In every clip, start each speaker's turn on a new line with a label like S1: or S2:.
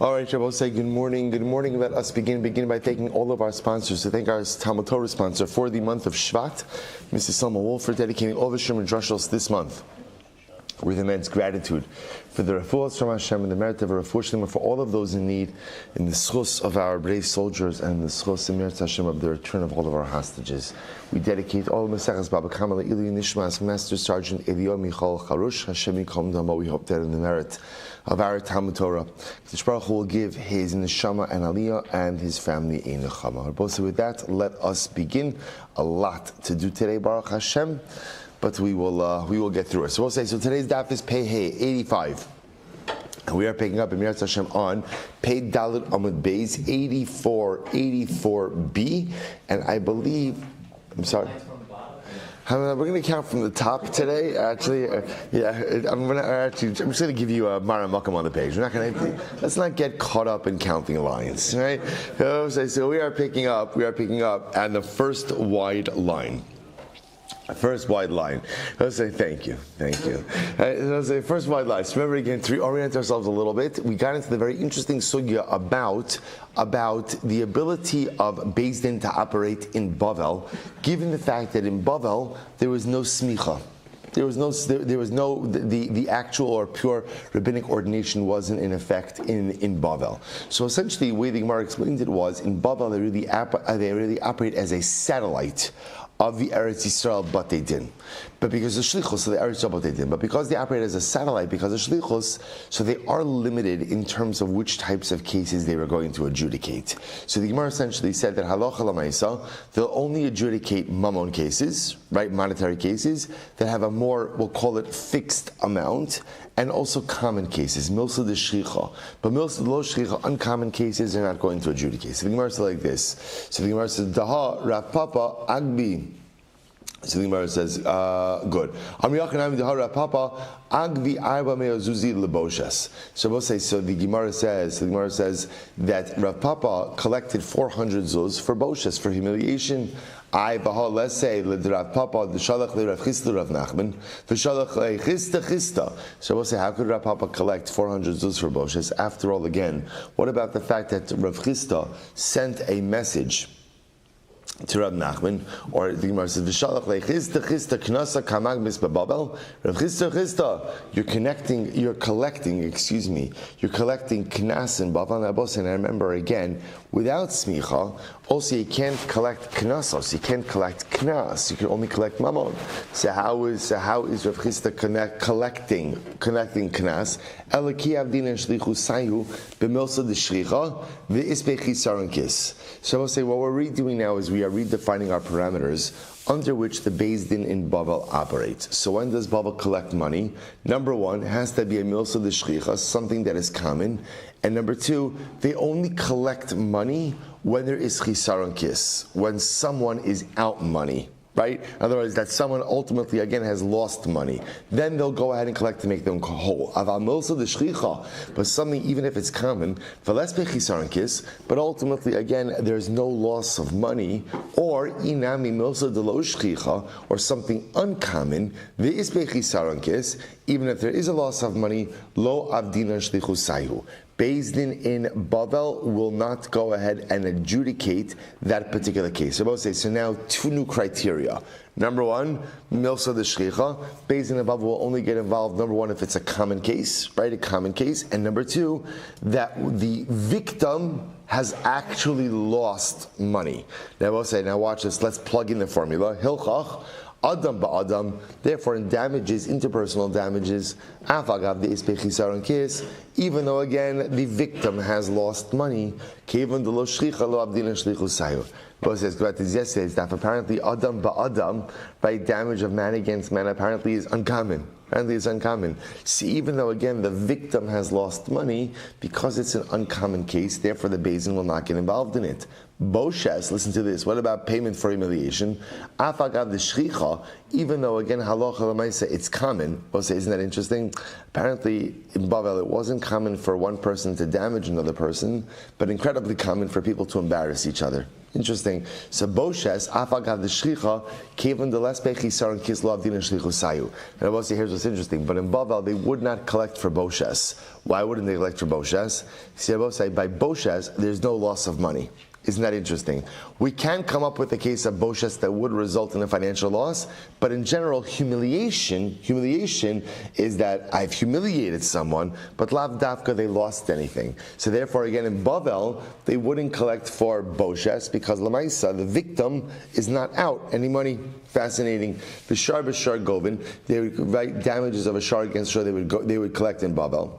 S1: All right, Shabbos, say good morning. Good morning. Let us begin by thanking all of our sponsors. To thank our Talmud Torah sponsor for the month of Shvat, Mrs. Selma Wolf, for dedicating all the Shem Drushos this month with immense gratitude for the refuahs from Hashem and the merit of a refuah for all of those in need, in the schus of our brave soldiers and the schus and merit Hashem of the return of all of our hostages. We dedicate all of Maseches Baba Kamma Ili Nishmas Master Sergeant Yomi Charush Hashem Yikom Damo. We hope that in the merit of our Talmud Torah, the Baruch Hu will give his neshama and aliyah and his family a nechama. So with that, let us begin. A lot to do today, Baruch Hashem, but we will get through it. So we'll say, so today's daf is Pei Hey 85. And we are picking up in Mirat Hashem on Pei Dalet Amud Beis 84b, and I believe, I'm sorry. We're going to count from the top today. Actually, I'm just going to give you a Mara Makam on the page. Let's not get caught up in counting lines, right? So we are picking up at the first wide line. First wide line. Let's say thank you. Let's say first wide line. So remember again, to reorient ourselves a little bit, we got into the very interesting sugya about the ability of Beis Din to operate in Bavel, given the fact that in Bavel there was no smicha. There was no the actual or pure rabbinic ordination wasn't in effect in Bavel. So essentially, the way the Gemara explained it was in Bavel they really operate as a satellite of the Eretz Yisrael, but they didn't. But because of Shlichus, so the Eretz Yisrael, but they didn't. But because they operate as a satellite, because of Shlichus, so they are limited in terms of which types of cases they were going to adjudicate. So the Gemara essentially said that halacha l'maisa, they'll only adjudicate mammon cases, right, monetary cases, that have a more, we'll call it fixed amount, and also common cases, milsa de shricha. But milsa de lo shricha, uncommon cases, they're not going to adjudicate. So the Gemara says like this. So the Gemara says, Daha Rav Papa Agbi. So the Gemara says, good. So we'll say, so the Gemara says that Rav Papa collected 400 zuz for boshes, for humiliation. Let's say Rav Papa the Shalach le Rav Chista Rav Nachman the Shalach le Chista. So we'll say, how could Rav Papa collect 400 zuz for boshes? After all, again, what about the fact that Rav Chista sent a message to Rav Nachman, or the Gemara says, "V'shalach le'chista chista knasa kamag misbababel." Rav Chista, you're collecting knas and babel nabos. And I remember again, without smicha, also you can't collect knasos. You can't collect knas. You can only collect mammon. So how is Rav Chista collecting knas? Elaki avdin and shlichu sayu b'milsa d'shricha v'isbei chisaron kis. So I will say, what we're redoing now is we are redefining our parameters under which the Beis Din in Bavel operates. So when does Bavel collect money? Number one, it has to be a milsa de shchicha, something that is common. And number two, they only collect money when there is chisaron kis, when someone is out money. Right? In other words, that someone ultimately again has lost money. Then they'll go ahead and collect to make them whole. But something, even if it's common, but ultimately again there's no loss of money, or inami milsa de lo shchicha, or something uncommon, even if there is a loss of money, lo avdina shlichu sayu. Beis Din in Bavel will not go ahead and adjudicate that particular case. So now two new criteria. Number one, milsa de shchicha. Beis Din in Bavel will only get involved, number one, if it's a common case, right? A common case. And number two, that the victim has actually lost money. Now watch this. Let's plug in the formula. Hilchach. Adam ba'adam, therefore in damages, interpersonal damages, afagav the ispechisaron kis, even though again the victim has lost money, kevan de lo shricha lo abdina shlichu sayu. But says about this yesterday, that apparently Adam ba'adam, by damage of man against man, apparently is uncommon. See, even though again the victim has lost money, because it's an uncommon case, therefore the Beis Din will not get involved in it. Boshes, listen to this. What about payment for humiliation? Afagav the shchicha, even though again halacha l'maisa it's common. We'll say, isn't that interesting? Apparently in Bavel it wasn't common for one person to damage another person, but incredibly common for people to embarrass each other. Interesting. So Boshes, Afagav the shchicha, Kevin the less pechisar and kislav din and shlichu sayu. And I will say here's what's interesting. But in Bavel they would not collect for Boshes. Why wouldn't they collect for Boshes? See, I will say by Boshes there's no loss of money. Isn't that interesting? We can come up with a case of boshes that would result in a financial loss, but in general, humiliation is that I've humiliated someone, but lav dafka, they lost anything. So therefore, again, in Bavel, they wouldn't collect for boshes because lamaisa, the victim, is not out any money. Fascinating. The shar b'shar govin, they would write damages of a shar against shar, they would collect in Bavel.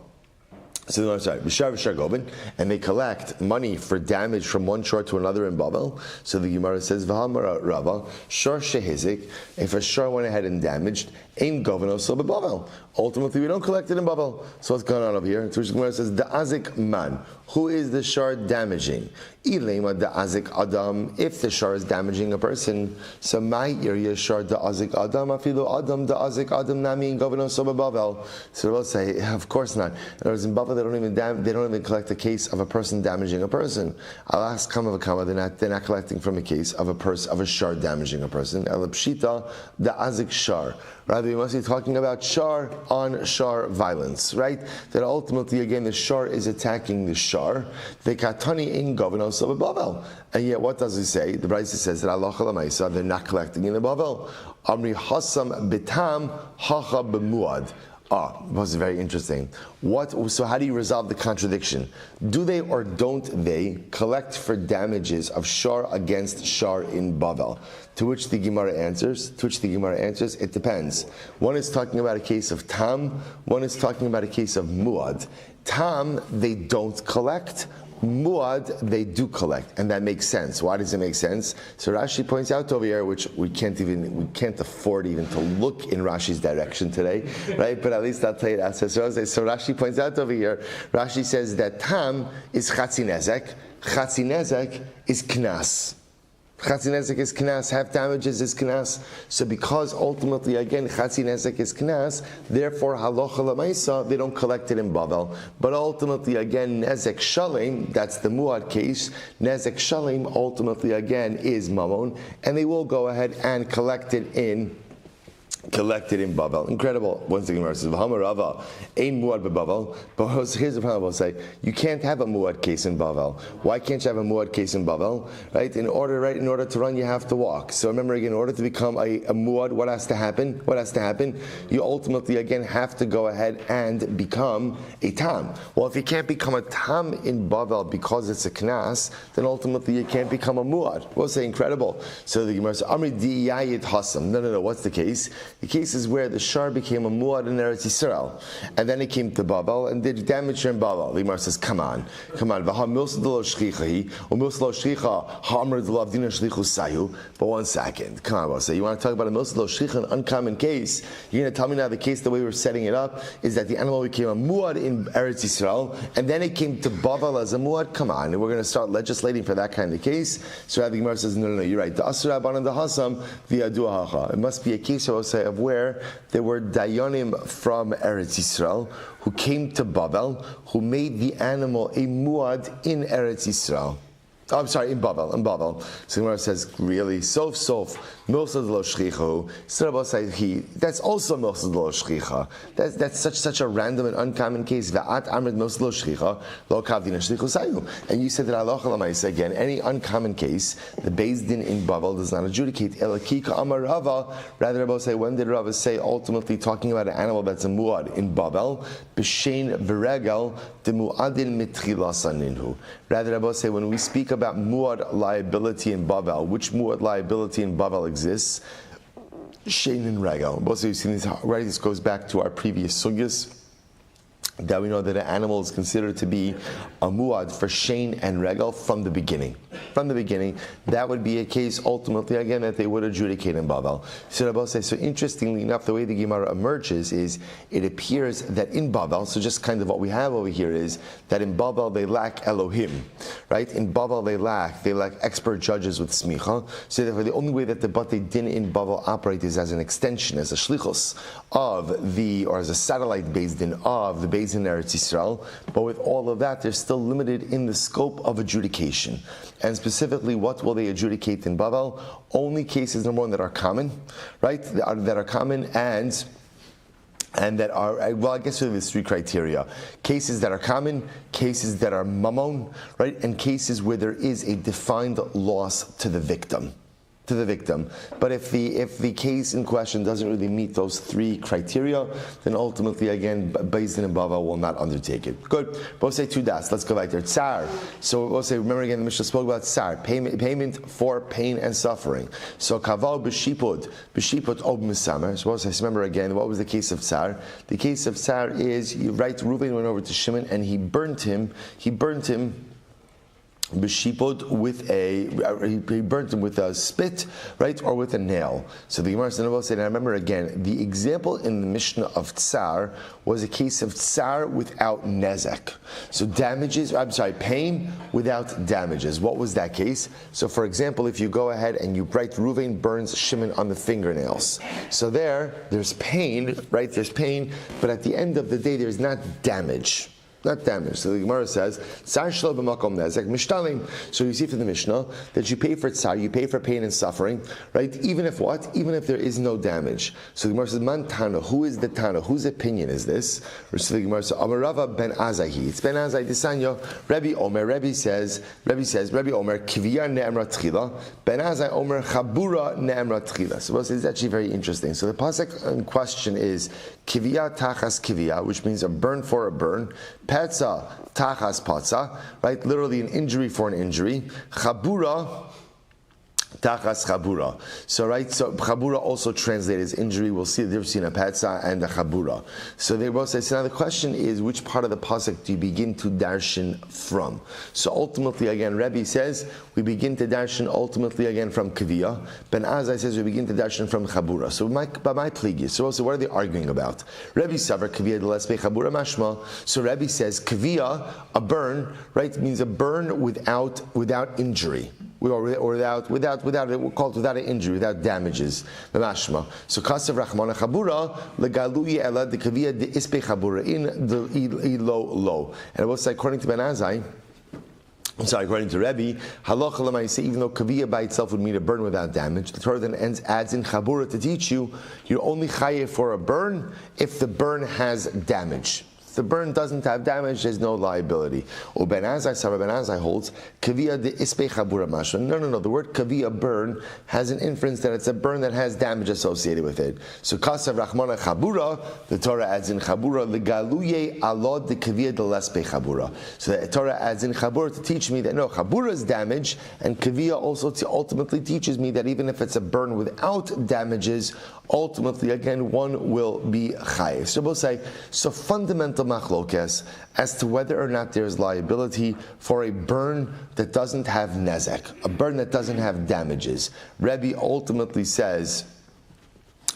S1: So I'm sorry, B'shar Gobin, and they collect money for damage from one shor to another in Bavel. So the Gemara says, V'hamar Rava, shor shehizik, if a shor went ahead and damaged, aim governor so Bavel. Ultimately, we don't collect it in Bavel. So what's going on over here? So the Gemara says, Da'azik man, who is the shor damaging? Ilema da'azik adam, if the shor is damaging a person, so my area shor da'azik adam, afilu adam da'azik adam nami in governor so Bavel. So we'll say, of course not. In other words, in Bavel, they don't even collect a case of a person damaging a person. I'll ask Kamma, they're not collecting from a case of a shar damaging a person. Elapshita da'azik shar. Rather, we must be talking about shar on shar violence, right? That ultimately, again, the shar is attacking the shar. The katani in governor so Bavel. And yet, what does it say? The Brisa says that Allah Chalamaisa, they're not collecting in the Bavel. Amri hasam bitam hacha b'muad. Was very interesting. So how do you resolve the contradiction? Do they or don't they collect for damages of shar against shar in Bavel? To which the Gemara answers, it depends. One is talking about a case of tam, one is talking about a case of muad. Tam, they don't collect. Muad, they do collect, and that makes sense. Why does it make sense? So Rashi points out over here, which we can't afford even to look in Rashi's direction today, right? But at least I'll tell you that. So Rashi points out over here, Rashi says that tam is chatzinezek is knas. Chatzinezek is knas, half damages is knas. So because ultimately, again, chatzinezek is knas, therefore halacha l'maisa, they don't collect it in Bavel. But ultimately, again, nezek shalim, that's the muad case, nezek shalim ultimately, again, is mamon, and they will go ahead and collect it in Bavel. Incredible. Once again, Gemara says, "V'hamar Rava, ein muad beBavel." But here's the problem. I'll say, you can't have a muad case in Bavel. Why can't you have a muad case in Bavel? Right? In order to run, you have to walk. So remember again, in order to become a muad, what has to happen? You ultimately again have to go ahead and become a tam. Well, if you can't become a tam in Bavel because it's a knas, then ultimately you can't become a muad. We'll say incredible. So the Gemara says, "Amri diyayit hasam." No. What's the case? The case is where the shar became a muad in Eretz Yisrael, and then it came to Bavel and did damage in Bavel. The Gemara says, come on. But one second. Come on, say you want to talk about a milsad lo shchicha, an uncommon case? You're going to tell me now the case, the way we're setting it up, is that the animal became a muad in Eretz Yisrael, and then it came to Bavel as a muad? Come on, and we're going to start legislating for that kind of case. So the Gemara says, no, you're right. The asur rabbanan the hasam the adu hacha. It must be a case, I will say, of where there were dayanim from Eretz Yisrael who came to Bavel, who made the animal a muad in Eretz Yisrael. I'm sorry, in Bavel. So Gemara says, really, sof, milsad lo shchicha. That's also milsad lo shchicha. That's such a random and uncommon case. Va'at amrid milsad lo shchicha lo kavdin shchichu sayu. And you said that halacha l'maisa again, any uncommon case, the Beis Din in Bavel does not adjudicate. Elakika amar Rava. Rather, Rabbi say, when did Rava say ultimately talking about an animal that's a muad in Bavel? B'shein v'regel de muadin mitchila saninhu. Rather, Rabbi say, when we speak about muad liability in Bavel, which muad liability in Bavel exists? Shein and Regel. Also, you've seen this already. This goes back to our previous sugyas. that we know that an animal is considered to be a muad for shein and regal from the beginning. From the beginning, that would be a case ultimately again that they would adjudicate in Bavel. So Rabbi says, so interestingly enough, the way the Gemara emerges is it appears that in Bavel, so just kind of what we have over here is that in Bavel they lack Elohim, right? In Bavel they lack expert judges with smicha. So therefore the only way that the Batei Din in Bavel operate is as an extension, as a shlichus of the, or as a satellite Beis Din of the Beis Din Eretz Yisrael. But with all of that, they're still limited in the scope of adjudication. And specifically, what will they adjudicate in Bavel? Only cases, number one, that are common, right? That are common and that are, well, I guess there's three criteria. Cases that are common, cases that are mammon, right? And cases where there is a defined loss to the victim. But if the case in question doesn't really meet those three criteria, then ultimately, again, Beis Din and Bava will not undertake it. Good. We'll say two das. Let's go back there. Tsar. So we'll say, remember again, the Mishnah spoke about tsar, payment for pain and suffering. So kaval b'shipud ob misamer. So we'll say, remember again, what was the case of tsar? The case of tsar is, Reuven went over to Shimon and he burnt him b'shipod he burnt him with a spit, right, or with a nail. So the Gemara said, and I remember again, the example in the Mishnah of tsar was a case of tsar without nezek. So pain without damages. What was that case? So for example, if you go ahead and you write Reuven burns Shimon on the fingernails. So there's pain, right, there's pain, but at the end of the day, there's not damage. Not damage. So the Gemara says, Tsar shlo b'makom nezek mishtalim. So you see from the Mishnah that you pay for tsar, you pay for pain and suffering, right? Even if what? Even if there is no damage. So the Gemara says, Man Tana, who is the Tana? Whose opinion is this? So the Gemara says, Amarava ben Azahi. It's ben Azai Disanyo. Rabbi Omer. Rabbi says, Rabbi Omer, Kiviyah ne'emra tchila. Ben Azai Omer, Chabura ne'emra tchila. So it's actually very interesting. So the pasuk in question is Kiviyah tachas kiviyah, which means a burn for a burn. Petza tachas patza, right? Literally an injury for an injury. Chabura tachas chabura. So chabura also translated as injury. We'll see the difference between a petza and a chabura. So they both say, so now the question is, which part of the pasuk do you begin to darshan from? So ultimately, again, Rebbe says, we begin to darshan ultimately again from kaviyah. Ben Azai says we begin to darshan from chabura. So by my pligi. So also, what are they arguing about? Rebbe savar kaviyah delespe chabura mashma. So Rebbe says kaviyah, a burn, right, means a burn without injury. Or without an injury, without damages. Mashma. So kasav rachmana chabura legaluye ela de kaviyah de ispe chabura in the lo. And it was according to Ben Azai. According to Rebbe, halacha l'maaseh, even though kaviyah by itself would mean a burn without damage, the Torah then adds in chabura to teach you, you're only chayev for a burn if the burn has damage. If the burn doesn't have damage, there's no liability. Or Ben Azai holds, kaviyah de ispe chabura mashma. No. The word kaviyah, burn, has an inference that it's a burn that has damage associated with it. So kasav rachmana chabura, the Torah adds in chabura, legaluye alod de kaviyah de lespe chabura. So the Torah adds in chabura to teach me that no, chabura is damage, and kaviyah also ultimately teaches me that even if it's a burn without damages, ultimately, again, one will be chayiv. So both say, so fundamental machlokes as to whether or not there is liability for a burn that doesn't have nezek, a burn that doesn't have damages. Rebbe ultimately says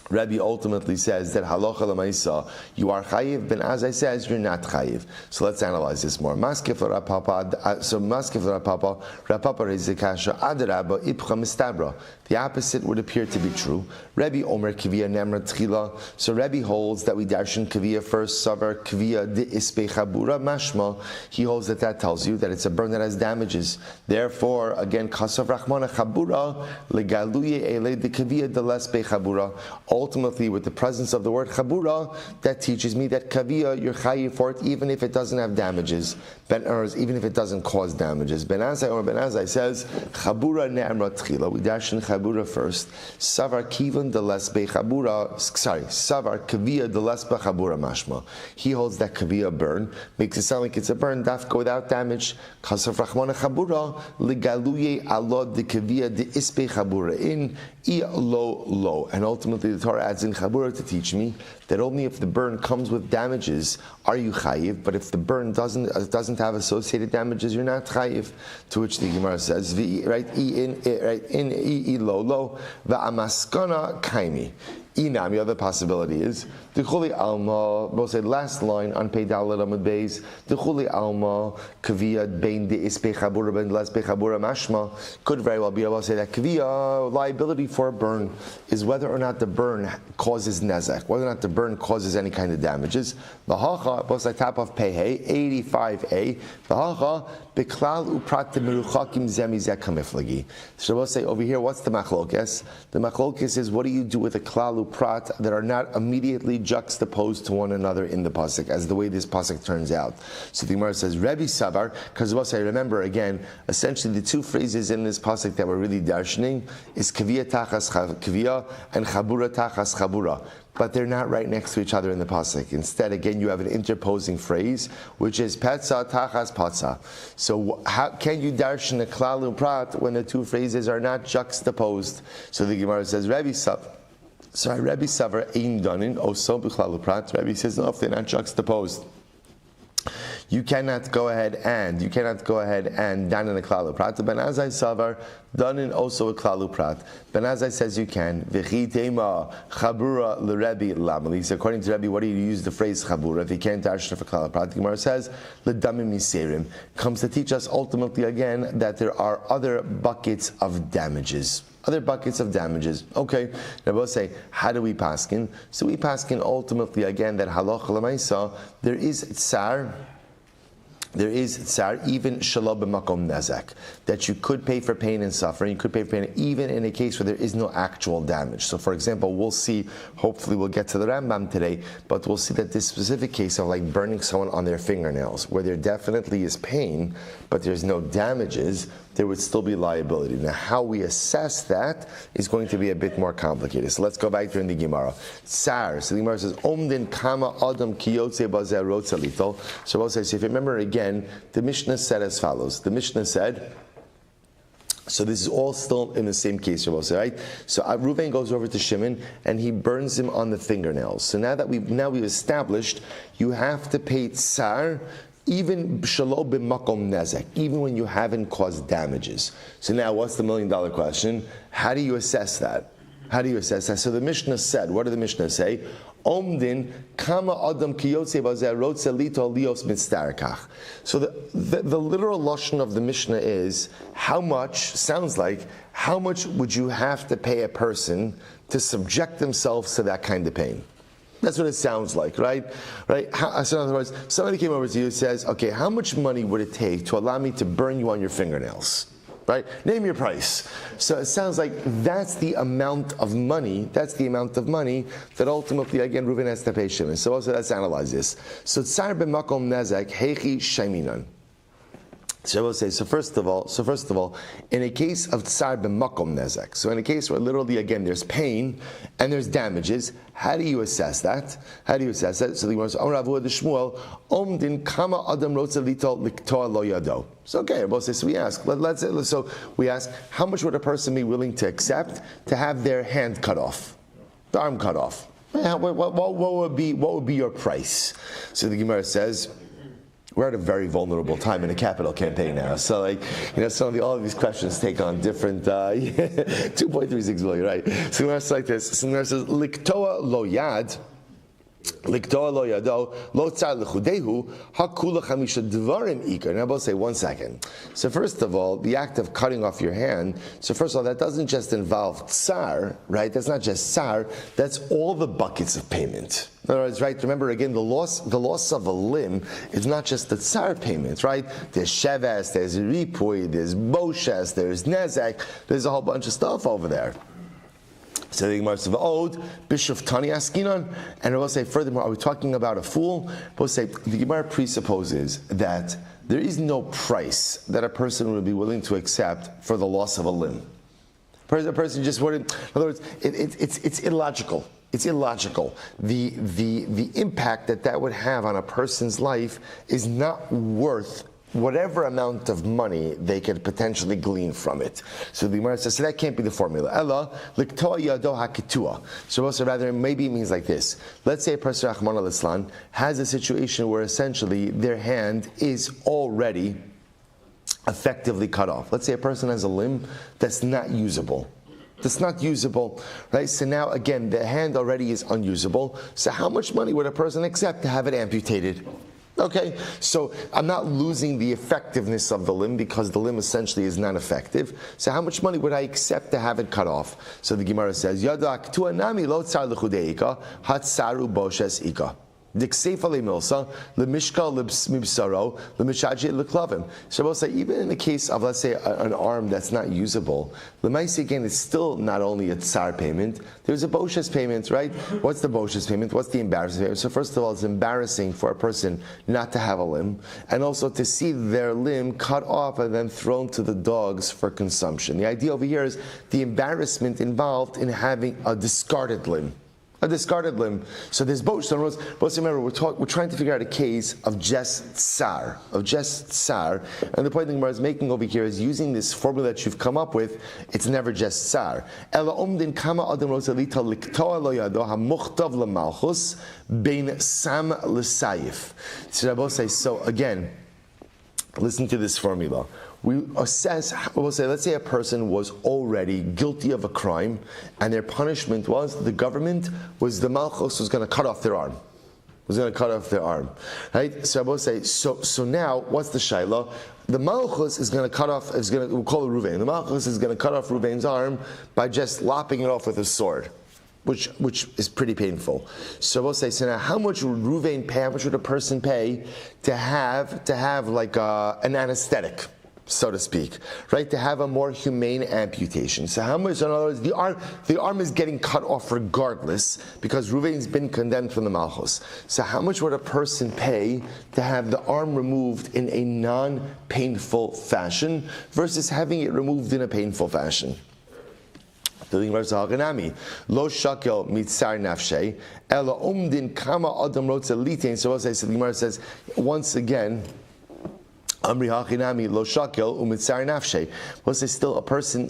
S1: that halacha l'maisa, you are chayiv. Ben Azai says you're not chayiv. So let's analyze this more. Maskef l'Rapapa. So maskef l'Rapapa. Rapapa raises the kasha. Adarabba ipcha mistabra. The opposite would appear to be true. Rebbe Omer kaviyah nemra tchila. So Rebbe holds that we darshan kaviyah first. Savar kaviyah de ispe chabura mashma. He holds that tells you that it's a burn that has damages. Therefore, again, kasav rachmana chabura legaluye ele de kaviyah de lespe chabura. Ultimately, with the presence of the word chabura, that teaches me that kaviyah, you're chayiv for it, even if it doesn't have damages, even if it doesn't cause damages. Ben Azai says, chabura ne'amra tchila. We dash in chabura first. Savar kivan de lesbe chabura. Savar kaviyah de lesbe chabura mashma. He holds that kaviyah burn, makes it sound like it's a burn, dafka without damage. Kasav rachmana chabura legaluye alod de kaviyah de ispe chabura in lo. And ultimately, the Torah adds in Chabura to teach me that only if the burn comes with damages are you chayiv, but if the burn doesn't have associated damages, you're not chayiv. To which the Gemara says, right, in lo lo va'amaskana kaimi. Inam, the other possibility is Dechuli Alma, we'll say last line on Pei Dalet Amud Beis, Dechuli Alma, Kaviyah Bein De'is Bechabura Ben Les Bechabura Mashma, could very well be able to say that Kaviyah, liability for a burn, is whether or not the burn causes nezek, whether or not the burn causes any kind of damages. The Hacha, both like top of Pei 85a, the Hacha, Beklal Uprat Meruchakim Zemizek Kamiflagi. So we'll say over here, what's the machlokes? The machlokes is what do you do with a klal prat that are not immediately juxtaposed to one another in the pasuk, as the way this pasuk turns out. So the Gemara says, Rebbe Savar, because we'll say, remember again, essentially the two phrases in this pasuk that we're really darshaning is kaviyah tachas kaviyah and chabura tachas chabura. But they're not right next to each other in the pasuk. Instead, again, you have an interposing phrase, which is petza tachas patza. So how can you darshan a klal prat when the two phrases are not juxtaposed? So the Gemara says, Rebbe Savar, ein danin oso b'klal prat. Rebbe says, no, if they're not juxtaposed, you cannot go ahead and dan in a klalu prat. Ben Azai savar danin also a klalu prat. Ben Azai says you can. V'chi tema chabura l'Rebbe lamali. So according to Rebbe, what do you use the phrase chabura if you can't darshan for klalu prat? The Gemara says l'damim miserim comes to teach us ultimately again that there are other buckets of damages. Other buckets of damages. Okay, now we'll say, how do we paskin? So we paskin ultimately again that halacha l'maisa, there is tsar, even shalom b'makom nezek, that you could pay for pain and suffering, you could pay for pain even in a case where there is no actual damage. So for example, we'll see, hopefully we'll get to the Rambam today, but we'll see that this specific case of like burning someone on their fingernails, where there definitely is pain, but there's no damages, there would still be liability. Now, how we assess that is going to be a bit more complicated. So let's go back during the Gemara. Tsar. So the Gemara says, Omdin Kamma Adam Kiyotze Bazer Rotzalito. So we'll say, so if you remember again, the Mishnah said as follows. The Mishnah said, so this is all still in the same case, right? So Reuven goes over to Shimon and he burns him on the fingernails. So now we've established you have to pay tsar even shalom b'makom nezek, even when you haven't caused damages. So now what's the $1 million question? How do you assess that? So the Mishnah said, what did the Mishnah say? Omdin Kamma Adam Kiyotze Bazer Rotze Lito Lios Mitzdarkach. So the literal lashon of the Mishnah is how much would you have to pay a person to subject themselves to that kind of pain? That's what it sounds like, right? So in other words, somebody came over to you and says, okay, how much money would it take to allow me to burn you on your fingernails? Right? Name your price. So it sounds like that's the amount of money that ultimately, again, Reuven has to pay Shimon. So also let's analyze this. So tsar b'makom nezek heichi sheminan. So I will say, so first of all, in a case of tsar b'makom nezek, so in a case where literally again there's pain and there's damages, how do you assess that? So the Gemara says, Rabbi Shmuel, Omdin Kamma Adam Rotze Lito Liktoa Lo Yado. So okay, so we ask, how much would a person be willing to accept to have their hand cut off, the arm cut off? What would be your price? So the Gemara says, we're at a very vulnerable time in a capital campaign now. So all of these questions take on different, 2.36 million, right? So it's like this. So it says, Liktoa lo yad, Liktoa lo yado, lo tsar lechudehu, hakula chamisha dvarim ikar. Now, I'll say 1 second. So first of all, the act of cutting off your hand, so first of all, that doesn't just involve tsar, right? That's not just tsar, that's all the buckets of payment. In other words, right, remember again, the loss of a limb is not just the tsar payment, right? There's sheves, there's ripui, there's boshes, there's nezek, there's a whole bunch of stuff over there. So the Gemara says, "Ode Bishop Tani Askinon," and we'll say furthermore, are we talking about a fool? We'll say the Gemara presupposes that there is no price that a person would be willing to accept for the loss of a limb. A person just wouldn't. In other words, it's illogical. It's illogical. The impact that would have on a person's life is not worth whatever amount of money they could potentially glean from it. So the Gemara says, so that can't be the formula. Ella, liktoa yado hakitua. So also rather, maybe it means like this. Let's say a person, Rahman al-Islam, has a situation where essentially their hand is already effectively cut off. Let's say a person has a limb that's not usable. Right? So now again, the hand already is unusable. So how much money would a person accept to have it amputated? Okay, so I'm not losing the effectiveness of the limb because the limb essentially is not effective. So how much money would I accept to have it cut off? So the Gemara says, Yadak tuanami lo tsar lechudeika hatsaru boshes ika. Dikseifa lemilsa lemishka mibsaro lemishaji leklavim. So I will say, even in the case of, let's say, an arm that's not usable, lemaisi again is still not only a tsar payment. There's a boshes payment, right? What's the boshes payment? What's the embarrassing payment? So first of all, it's embarrassing for a person not to have a limb, and also to see their limb cut off and then thrown to the dogs for consumption. The idea over here is the embarrassment involved in having a discarded limb. So there's both. So remember, we're trying to figure out a case of just tsar. And the point the Gemara is making over here is using this formula that you've come up with. It's never just tsar. Ela omdin Kamma adam rosalita liktoa lo yado hamuchtav lemalchus bein sam l'sayif. So Rabbi says, so again, listen to this formula. We assess, we'll say, let's say a person was already guilty of a crime, and their punishment was the malchus was going to cut off their arm. Right? So I will say, so now, what's the shaila? The malchus is going to cut off, we'll call it Ruvain. The malchus is going to cut off Ruvain's arm by just lopping it off with a sword, which is pretty painful. So we'll say, so now how much would Ruvain pay, how much would a person pay to have like an anesthetic, so to speak, right? To have a more humane amputation. So how much, in other words, the arm is getting cut off regardless because Ruvain's been condemned from the Malchus. So how much would a person pay to have the arm removed in a non-painful fashion versus having it removed in a painful fashion? Lo shakel mitzar nafshe ela umdin kama adam rotza litain. So the Gemara says once again, Amri hachinami lo shakel umitzar nafshe. Well, say still a person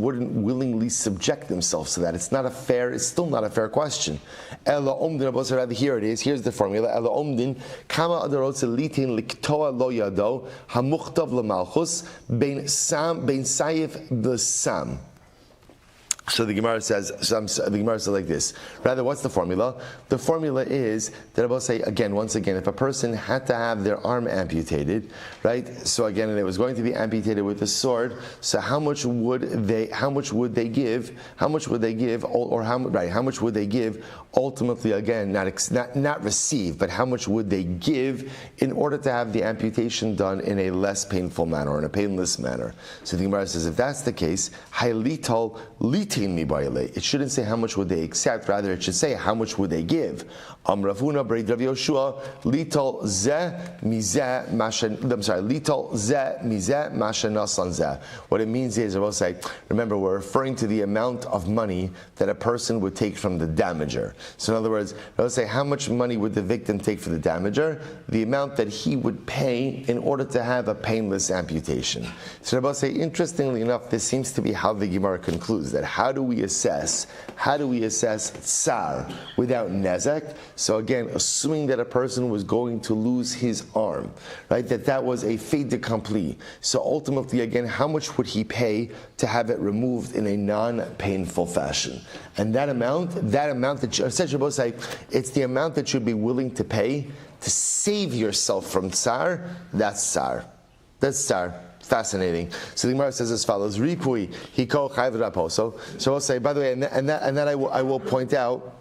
S1: wouldn't willingly subject themselves to that. It's still not a fair question. Ela omdin, rather here it is. Here's the formula. Ela omdin kama adarotze litin liktoa lo yado hamuchtav lemalchus bein sayif b'sam. So the Gemara says like this. Rather, what's the formula? The formula is that I will say once again, if a person had to have their arm amputated, right? So again, and it was going to be amputated with a sword. So how much would they give? How much would they give? Ultimately, again, not receive, but how much would they give in order to have the amputation done in a less painful manner or in a painless manner? So the Gemara says, if that's the case, haylital it shouldn't say how much would they accept, rather it should say how much would they give. Amravuna Braid Rav Yoshua lital ze mizeh mashen. Lital ze mizeh mashen nasan zeh. What it means is, I will say, remember we're referring to the amount of money that a person would take from the damager. So in other words, I will say, how much money would the victim take for the damager? The amount that he would pay in order to have a painless amputation. So I will say, interestingly enough, this seems to be how the Gemara concludes that. How do we assess tsar without nezek? So again, assuming that a person was going to lose his arm, right? That was a fait accompli. So ultimately, again, how much would he pay to have it removed in a non-painful fashion? And that amount that essentially both say, it's the amount that you'd be willing to pay to save yourself from tsar. That's tsar. Fascinating. So the Gemara says as follows: Ripui hiko chayv raposo. So I'll say, by the way, and that I will point out.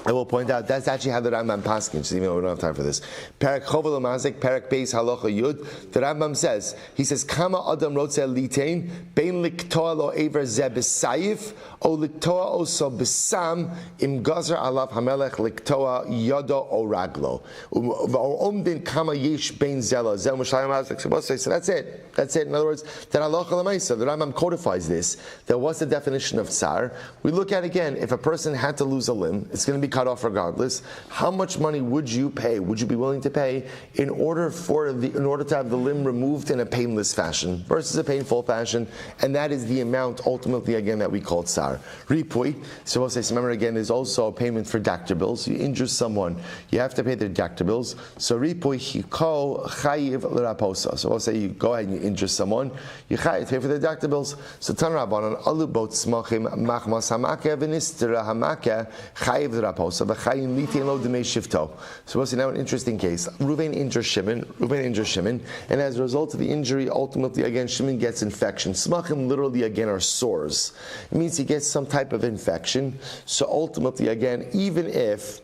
S1: That's actually how the Rambam paskins, even though we don't have time for this. Perak Chovel Mazik, Perak Beis Halacha Yud. The Rambam says, Kamma Adam Rotze Litain, Bein Liktoa Lo Ever Ze B'Sayif, O Liktoa Oso B'Sam, Im Gazer Alav Hamelech Liktoa Yodo O Raglo. Omdin Kamma Yesh Bein Zela, Zel Mushayim Mazik. So that's it. In other words, that Halacha L'Maisa, the Rambam codifies this. That what's the definition of tsar? We look at again, if a person had to lose a limb, it's going to be cut off regardless. How much money would you pay? Would you be willing to pay in order to have the limb removed in a painless fashion versus a painful fashion? And that is the amount ultimately again that we call tsar. Ripui. So we'll say, remember again, there's also a payment for doctor bills. You injure someone, you have to pay their doctor bills. So ripui hiko chayiv l'raposa. So we'll say you go ahead and you injure someone, you chayiv pay for their doctor bills. So Tan Rabbanon alu bot smachim machmas hamake v'nistera hamake chayiv l'raposa v'chayim litin lo demei shifto. So we'll see now an interesting case. Reuven injures Shimon, and as a result of the injury, ultimately again Shimon gets infection. Smachim literally again are sores. It means he gets some type of infection. So ultimately again, even if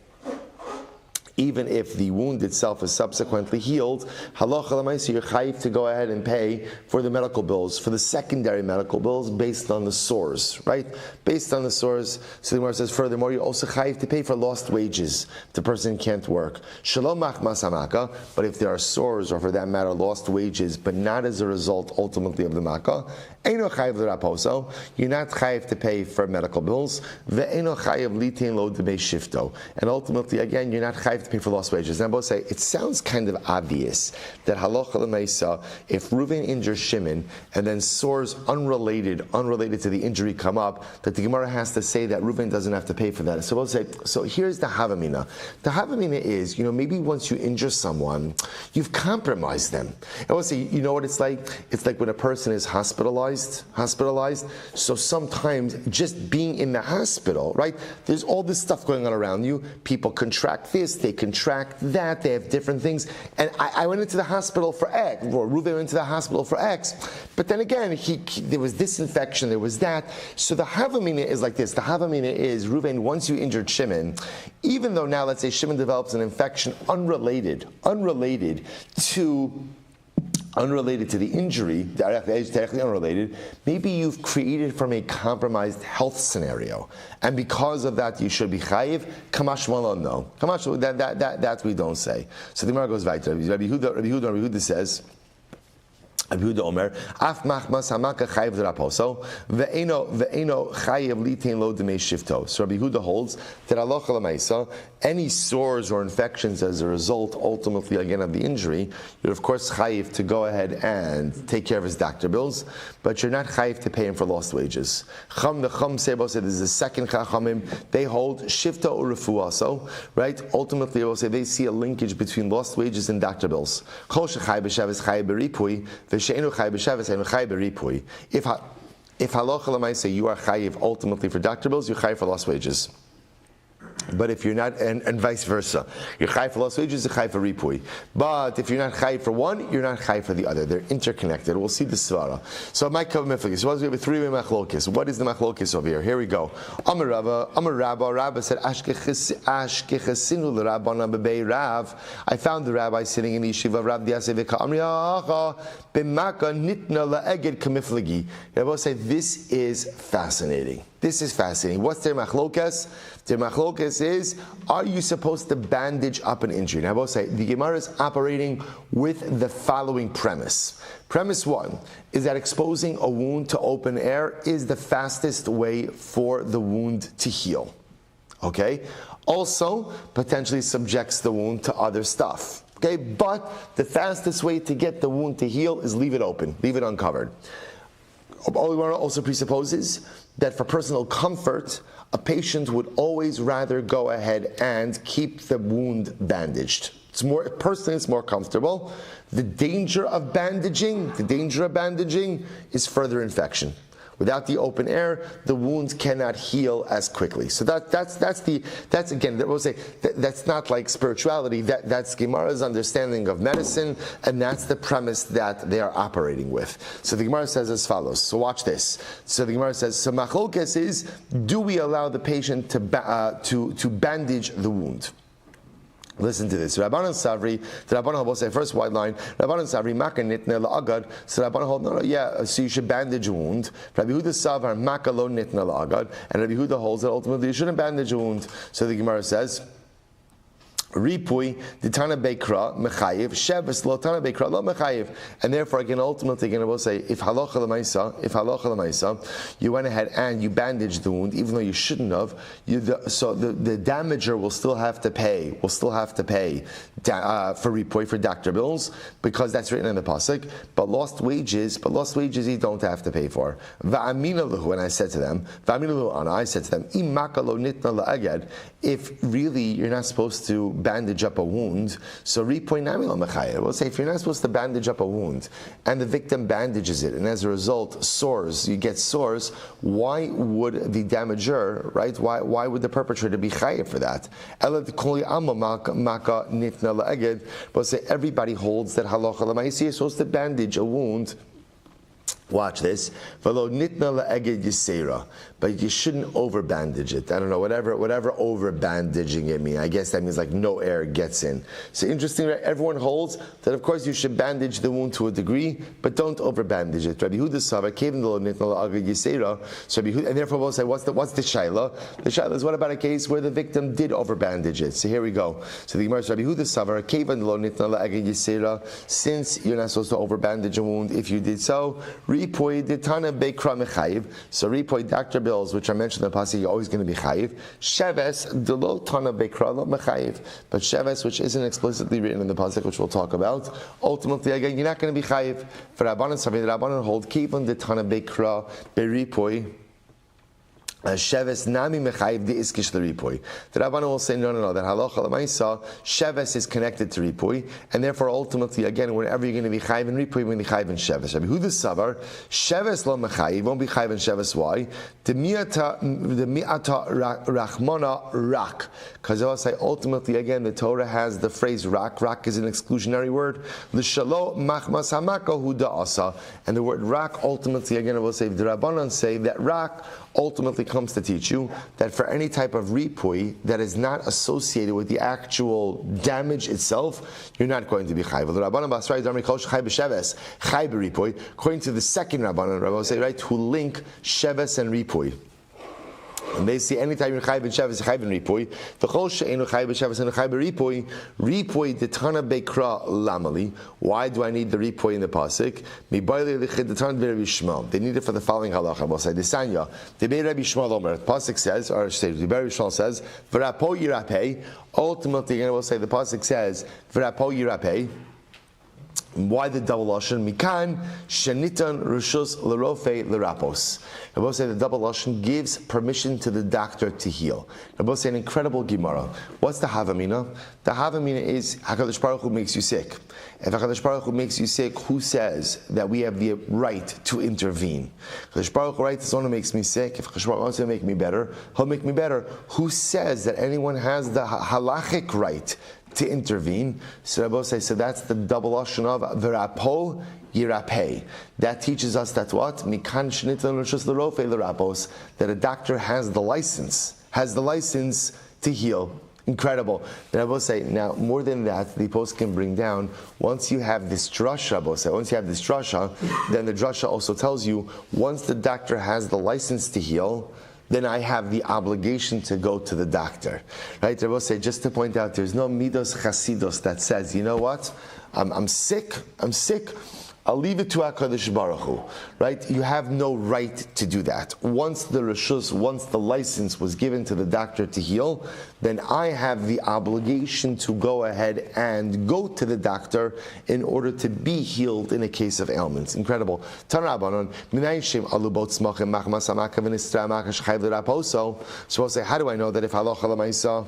S1: the wound itself is subsequently healed, halacha l'maisa, you're chayiv to go ahead and pay for the medical bills, for the secondary medical bills based on the sores, right? Based on the sores. So the Gemara says, furthermore, you're also chayiv to pay for lost wages. The person can't work. Shalom machmas hamaka, but if there are sores, or for that matter, lost wages, but not as a result ultimately of the makkah, eino chayiv l'raposo, you're not chayiv to pay for medical bills. Ve'eino chayiv litin lo demei shifto, and ultimately again, you're not chayiv to pay for lost wages. And I both say it sounds kind of obvious that halacha l'maisa, if Reuven injures Shimon and then sores unrelated to the injury come up, that the Gemara has to say that Reuven doesn't have to pay for that. So we'll say, so here's the havamina. The havamina is, maybe once you injure someone, you've compromised them. And we'll say, you know what it's like? It's like when a person is hospitalized. So sometimes just being in the hospital, right? There's all this stuff going on around you. People contract this, they contract that, they have different things. And I went into the hospital for X, or Reuven went into the hospital for X. But then again, there was this infection, there was that. So the havamina is like this. The havamina is, Reuven, once you injured Shimon, even though now let's say Shimon develops an infection unrelated to the injury, directly unrelated, maybe you've created from a compromised health scenario, and because of that you should be chayiv. Kamash malon, no. Kamash, that we don't say. So the Gemara goes weiter. Rabbi Yehuda says, Rabbi Yehuda Omer, Af machmas hamaka chayiv l'raposo, ve'eno chayiv litin lo demei shifto. So Rabbi Yehuda holds that halacha l'maisa, any sores or infections as a result, ultimately again of the injury, you're of course chayiv to go ahead and take care of his doctor bills, but you're not chayiv to pay him for lost wages. The Chum Sebo said this is the second chachamim. They hold shifta or refuaso, right? Ultimately, they will say they see a linkage between lost wages and doctor bills. Kol shechay b'shavas chay beripui. If halacha l'maisa you are chayiv ultimately for doctor bills, you're chayiv for lost wages. But if you're not, and vice versa, you're chayiv for lost wages, you're chayiv for ripui. But if you're not chayiv for one, you're not chayiv for the other. They're interconnected. We'll see the svara. So my cover mifligis. So we have a three-way machlokis. What is the machlokis over here? Here we go. Amar Rabba said, Ashkechasinu l'Rabbana b'bei Rav. I found the rabbi sitting in the yeshiva of Rav Diaseh v'ka'amri ha'acha b'maka nitna la'eged k'mifligi. Rabbi say, this is fascinating. This is fascinating. What's their machlokas? Their machlokas is, are you supposed to bandage up an injury? Now I will say, the Gemara is operating with the following premise. Premise one is that exposing a wound to open air is the fastest way for the wound to heal. Okay? Also, potentially subjects the wound to other stuff. Okay? But the fastest way to get the wound to heal is leave it open, leave it uncovered. Gemara also presupposes that for personal comfort, a patient would always rather go ahead and keep the wound bandaged. Personally, it's more comfortable. The danger of bandaging is further infection. Without the open air, the wound cannot heal as quickly. So that's again, we'll say that's not like spirituality. That's Gemara's understanding of medicine, and that's the premise that they are operating with. So the Gemara says as follows. So watch this. So the Gemara says, so machlokes is, do we allow the patient to bandage the wound? Listen to this. Rabbanan Savri, the Rabbanan will say, first white line, Rabbanan Savri, Maka nitna la'agad. So Rabbanan hold, no, yeah, so you should bandage a wound. Rabbi Huda Savar, Maka lo nitna la'agad. And Rabbi Huda holds that ultimately you shouldn't bandage a wound. So the Gemara says, Ripui, the Tana Bekra, Mechayiv, Sheves, Lo Tana Bekra, Lo Mechayiv. And therefore, again, ultimately, again, I will say, if halacha l'maisa, you went ahead and you bandaged the wound, even though you shouldn't have, so the damager will still have to pay, for Ripui, for doctor bills, because that's written in the pasuk. But lost wages, you don't have to pay for. Va'amina lahu, and I said to them, Imaka lo nitna la'agad, if really you're not supposed to bandage up a wound, so we'll say if you're not supposed to bandage up a wound and the victim bandages it and as a result you get sores, why would the damager, right, why would the perpetrator be chayav for that? We'll say everybody holds that halacha l'maaseh is supposed to bandage a wound. Watch this. But you shouldn't over bandage it. I don't know, whatever over bandaging it means. I guess that means like no air gets in. So interesting, right? Everyone holds that of course you should bandage the wound to a degree, but don't over bandage it. Rabbi Huda Sava came the Yisera. So and therefore we'll say, what's the shaila? The shaila is, what about a case where the victim did over bandage it? So here we go. So the Gemara says, Rabbi Huda Sava came the Yisera. Since you're not supposed to over bandage a wound, if you did so, Ripoi ditana bekra mechayiv. So ripoi doctor bills, which I mentioned in the pasuk, you're always going to be chayiv. Sheves delo tana bekra lo mechayiv. But sheves, which isn't explicitly written in the pasuk, which we'll talk about, ultimately again you're not going to be chayiv. For Rabbanan, the Rabbanan hold kivon ditana bekra beripoi. Sheves nami mechayiv di iskish l'ripui. The Rabbanan will say no. That halacha l'maisa sheves is connected to ripui, and therefore ultimately again whenever you're going to be chayiv in ripui, you're going to be chayiv in sheves. Rabbi Huda Savar sheves lo mechayiv, won't be chayiv in sheves. Why? The mi'ata rachmana rak, because I will say ultimately again the Torah has the phrase rak. Rak is an exclusionary word. L'shalo machmas hamaka hu da'asa, and the word rak ultimately again I will say the Rabbanan say that rak ultimately comes to teach you that for any type of ripui that is not associated with the actual damage itself, you're not going to be chayv. According to the second Rabbanan, Rabbi will say, right, who link sheves and ripui. And they say anytime you're chayv in sheves, chayv in ripui. The chol she'enu chayv in sheves and chayv ripui. Ripui detana bekra lamali. Why do I need the ripui in the pasuk? Mi ba'ilei lichid detana Rabbi Shmuel. They need it for the following halacha. We'll say the sanya. The Rabbi Shmuel Omer. The pasuk says, or say the Rabbi Shmuel says, v'rapo yirapei. Ultimately, again, we'll say the pasuk says, v'rapo yirapei. Why the double lashon? Mikan shenitan rishus l'rofe l'rapos. Rabbi say the double lashon gives permission to the doctor to heal. Rabbi say an incredible gemara. What's the havamina? The havamina is Hakadosh Baruch Hu makes you sick. If Hakadosh Baruch Hu makes you sick, who says that we have the right to intervene? Hakadosh Baruch Hu, right? This one who makes me sick. If Hakadosh Baruch Hu wants to make me better, he'll make me better. Who says that anyone has the halachic right to intervene? So Rabbi say, so that's the double lashon of v'rapo yirapei. That teaches us that what? Mikan shenitan rishus l'rofe l'rapos, that a doctor has the license to heal. Incredible. Then I will say, now more than that, the post can bring down, once you have this drasha, then the drasha also tells you, once the doctor has the license to heal, then I have the obligation to go to the doctor. Right? I will say, just to point out, there's no midos chasidos that says, you know what, I'm sick, I'll leave it to HaKadosh Baruch Hu, right? You have no right to do that. Once the license was given to the doctor to heal, then I have the obligation to go ahead and go to the doctor in order to be healed in a case of ailments. Incredible. So I'll say, how do I know that if halacha l'maisa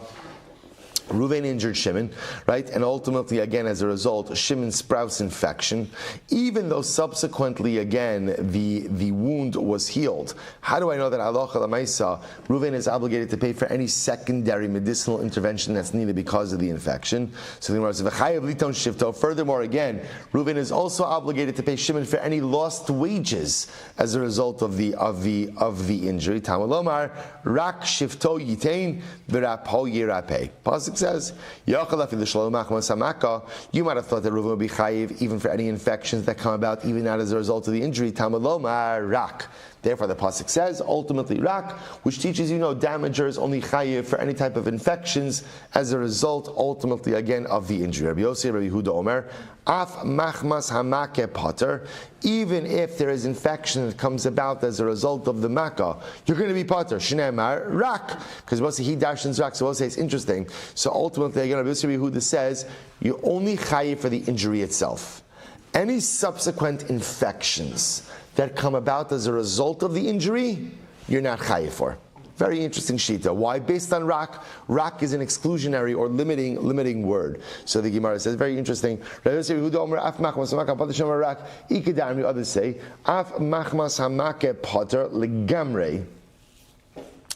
S1: Reuven injured Shimon, right? And ultimately, again, as a result, Shimon sprouts infection, even though subsequently, again, the wound was healed. How do I know that halacha l'maisa, Reuven is obligated to pay for any secondary medicinal intervention that's needed because of the infection? So the Gemara says, "V'chayav liton shifto." Furthermore, again, Reuven is also obligated to pay Shimon for any lost wages as a result of the injury. Tamalomar rak shifto yitain v'rapo yirapei. Says, you might have thought that Reuven would be chayiv even for any infections that come about even not as a result of the injury. Tamaloma rak. Therefore, the pasuk says ultimately rak, which teaches damager is only chayiv for any type of infections as a result, ultimately again of the injury. Rabbi Yossi, Rabbi Yehuda Omer, af machmas hamake pater. Even if there is infection that comes about as a result of the makkah, you're going to be pater. Shneimar rak, because we'll say he darshans rak. So we'll say it's interesting. So ultimately, again, Rabbi Yossi, Rabbi Yehuda says you only chayiv for the injury itself. Any subsequent infections that come about as a result of the injury, you're not chayiv for. Very interesting shita. Why? Based on rak. Rak is an exclusionary or limiting word. So the Gemara says, very interesting. Others say, af machmas hamake potter legamre.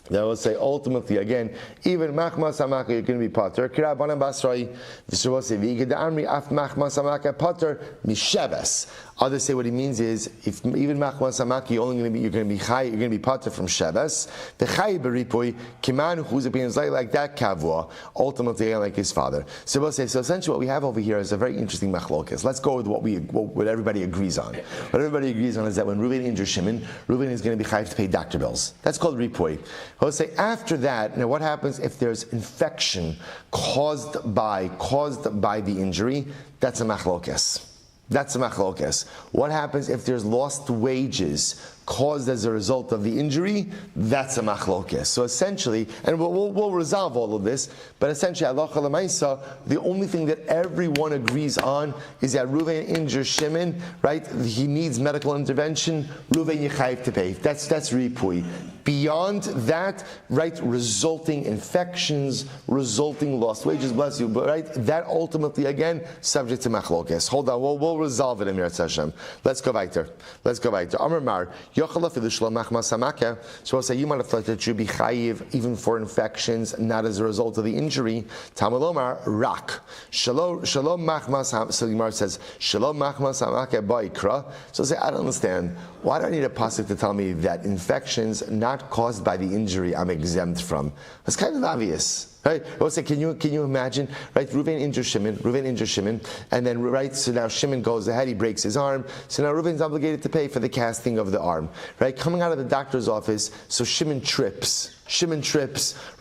S1: They will say ultimately again, even machmas hamaka you're going to be potter. Kirabanan basrai. This will say v'ikadamri af machmas hamaka potter misheves. Others say what he means is if even machmas hamaka you're going to be chai, you're going to be potter from sheves. The chai beripui kiman whose opinion is like that kavua. Ultimately like his father. So we'll say so. Essentially, what we have over here is a very interesting machlokas. Let's go with what everybody agrees on. What everybody agrees on is that when Reuven injures Shimon, Reuven is going to be chai to pay doctor bills. That's called ripui. We'll say after that, now what happens if there's infection caused by the injury? That's a machlokas. That's a machlokas. What happens if there's lost wages caused as a result of the injury? That's a machlokas. So essentially, and we'll resolve all of this, but essentially, halacha l'maisa, the only thing that everyone agrees on is that Reuven injures Shimon, right? He needs medical intervention. Reuven yechayiv to pay. That's ripui. Beyond that, right, resulting infections, resulting lost wages, bless you, but right, that ultimately again subject to machlokas. Hold on, we'll resolve it in Mirat Hashem. Let's go weiter. Amar Mar. So we'll say you might have thought that you'd be chayiv even for infections, not as a result of the injury. Tamalomar rak. Shalom machmas. So the Gemara says shalom machmas hamake ba'ikra. So say I don't understand. Why do I need a pasuk to tell me that infections not caused by the injury I'm exempt from? That's kind of obvious. Right? We'll say, can you imagine? Right? Reuven injures Shimon, and then right. So now Shimon goes ahead. He breaks his arm. So now Reuven's obligated to pay for the casting of the arm. Right? Coming out of the doctor's office, so Shimon trips.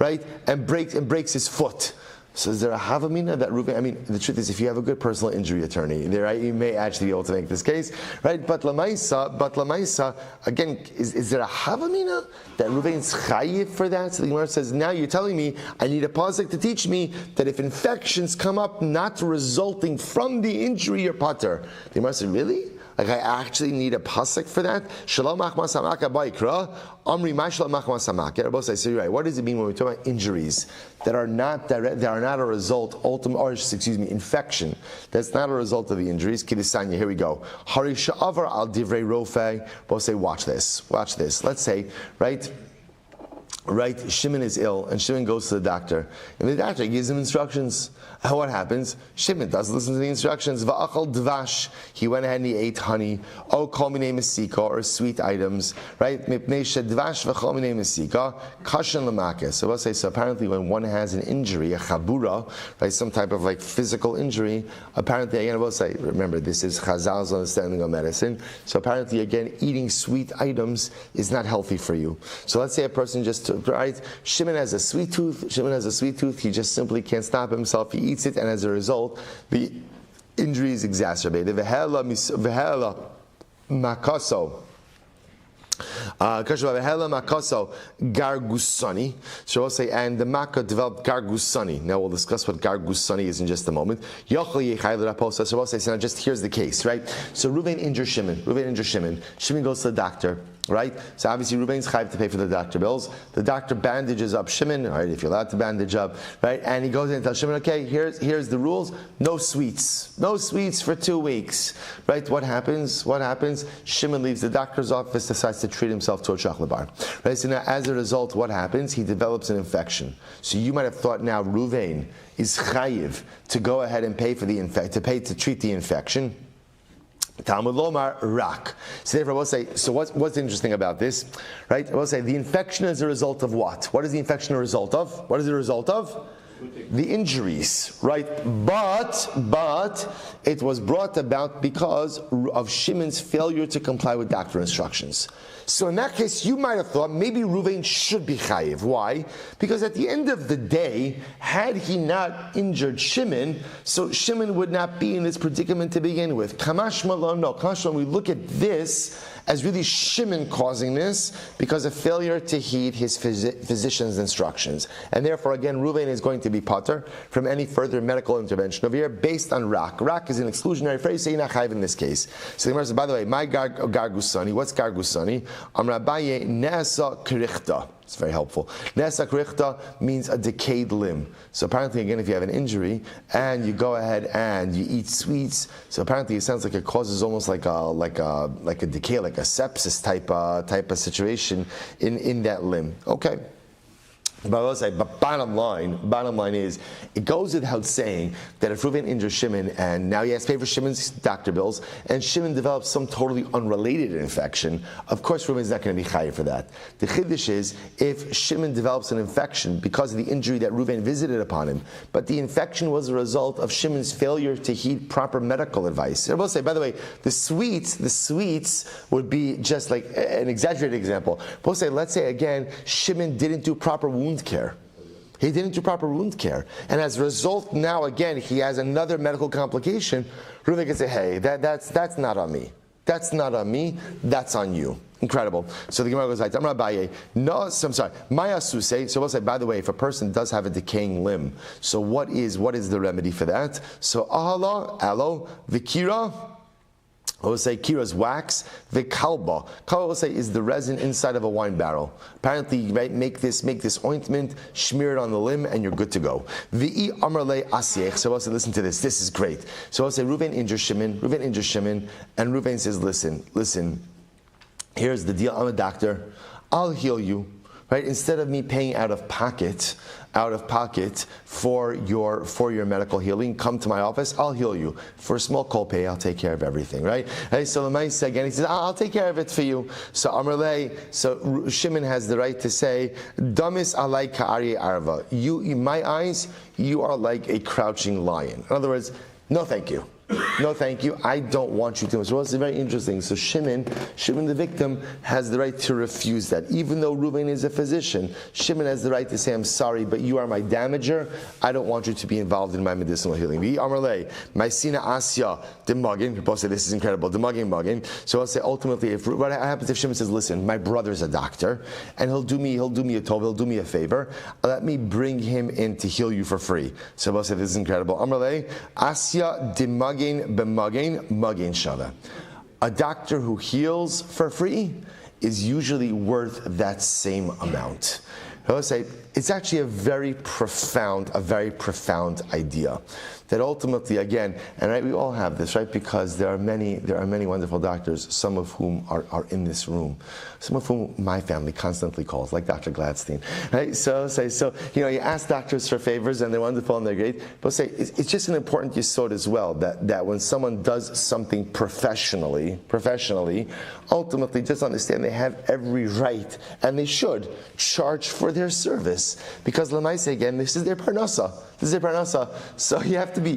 S1: Right? And breaks his foot. So is there a havamina that Reuven? I mean, the truth is, if you have a good personal injury attorney, right, you may actually be able to make this case, right? But lamaisa, again, is there a havamina that Reuven's chayiv for that? So the Gemara says, now you're telling me I need a pasuk to teach me that if infections come up not resulting from the injury, you're pater. The Gemara said, really? Like I actually need a pasuk for that? Shalom achmas hamaka ba'ikra. Amri ma shalom achmas hamaka. Both say, so you're right. What does it mean when we talk about injuries that are not direct, that are not a result, infection? That's not a result of the injuries. Kidisanya. Here we go. Hari sha'avar al divrei rofei. Both say, watch this. Let's say, right, Shimon is ill, and Shimon goes to the doctor, and the doctor gives him instructions. And what happens? Shimon doesn't listen to the instructions. Va'achal dvash. He went ahead and he ate honey. O kol minei mesika, or sweet items, right? Mipnei shedvash v'chol minei mesika kashan l'makeh. So let's say, so apparently when one has an injury, a chabura, right, some type of like physical injury, apparently again, I will say, remember this is Chazal's understanding of medicine. So apparently again, eating sweet items is not healthy for you. So let's say a person just right, Shimon has a sweet tooth. He just simply can't stop himself. He eats it, and as a result, the injury is exacerbated. V'hela makaso. Gargusani. So we'll say, and the Makkah developed Gargusani. Now we'll discuss what Gargusani is in just a moment. So we'll say, so now just here's the case, right? So Reuven injures Shimon. Shimon goes to the doctor. Right? So obviously Reuven's chayiv to pay for the doctor bills. The doctor bandages up Shimon, all right, if you're allowed to bandage up, right? And he goes in and tells Shimon, okay, here's the rules. No sweets for 2 weeks. Right? What happens? Shimon leaves the doctor's office, decides to treat himself to a chocolate bar. Right? So now as a result, what happens? He develops an infection. So you might have thought now Reuven is chayiv to go ahead and pay for the to treat the infection. Talmud Lomar rak. So therefore, we'll say. So what's interesting about this, right? We'll say the infection is a result of what? What is the infection a result of? the injuries, right? But it was brought about because of Shimon's failure to comply with doctor instructions. So in that case, you might have thought maybe Ruvain should be chayiv. Why? Because at the end of the day, had he not injured Shimon, so Shimon would not be in this predicament to begin with. Kamashma lo no. Kamashma, we look at this as really Shimon causing this because of failure to heed his physician's instructions. And therefore, again, Ruvain is going to be pater from any further medical intervention over here based on rak. Rak is an exclusionary phrase, so you're not chayiv in this case. So the Gemara says, by the way, my gargusani, what's gargusani? Amrabaye ne'asa krichta. It's very helpful. Ne'asa krichta means a decayed limb. So apparently, again, if you have an injury and you go ahead and you eat sweets, so apparently it sounds like it causes almost like a decay, like a sepsis type of situation in that limb. Okay. But bottom line is, it goes without saying that if Reuven injures Shimon and now he has to pay for Shimon's doctor bills, and Shimon develops some totally unrelated infection, of course Reuven is not going to be chayiv for that. The chiddush is, if Shimon develops an infection because of the injury that Reuven visited upon him, but the infection was a result of Shimon's failure to heed proper medical advice. I will say, by the way, the sweets would be just like an exaggerated example. We'll say, let's say again, Shimon didn't do proper wound care. He didn't do proper wound care. And as a result, now again, he has another medical complication. Reuven can say, hey, that's not on me. That's not on me, that's on you. Incredible. So the Gemara goes like, I'm sorry, Maya Suse. So we'll say, by the way, if a person does have a decaying limb, so what is the remedy for that? So aloe, vikira. I will say kira's wax, the kalba. Kalba will say is the resin inside of a wine barrel. Apparently, you might make this ointment, smear it on the limb, and you're good to go. V'i amarle asiech. So I'll say, listen to this. This is great. So I'll say, Reuven injures Shimon, and Reuven says, listen. Here's the deal. I'm a doctor. I'll heal you. Right? Instead of me paying out of pocket for your medical healing, come to my office, I'll heal you. For a small copay, I'll take care of everything, right? So the Maisa again, he says, I'll take care of it for you. So Amrlei, so Shimon has the right to say, Damis alai ka'ari arva. You, in my eyes, you are like a crouching lion. In other words, no thank you. No, thank you. I don't want you to. So it's very interesting. So Shimon, the victim, has the right to refuse that. Even though Reuven is a physician, Shimon has the right to say, I'm sorry, but you are my damager. I don't want you to be involved in my medicinal healing. My sina asya demagin. Both say this is incredible. Demagin. So I'll say ultimately, what happens if Shimon says, listen, my brother's a doctor, and he'll do me a tov, he'll do me a favor. Let me bring him in to heal you for free. So I'll say this is incredible. Amrlei asya demagin. Magin shava. A doctor who heals for free is usually worth that same amount. I will say it's actually a very profound idea. That ultimately, again, and right, we all have this, right? Because there are many wonderful doctors, some of whom are in this room, some of whom my family constantly calls, like Dr. Gladstein. Right? So you ask doctors for favors, and they're wonderful and they're great. But say it's just an important yesod as well that when someone does something professionally, ultimately, just understand they have every right, and they should charge for their service, because Lamaise again, this is their parnasa. So you have to be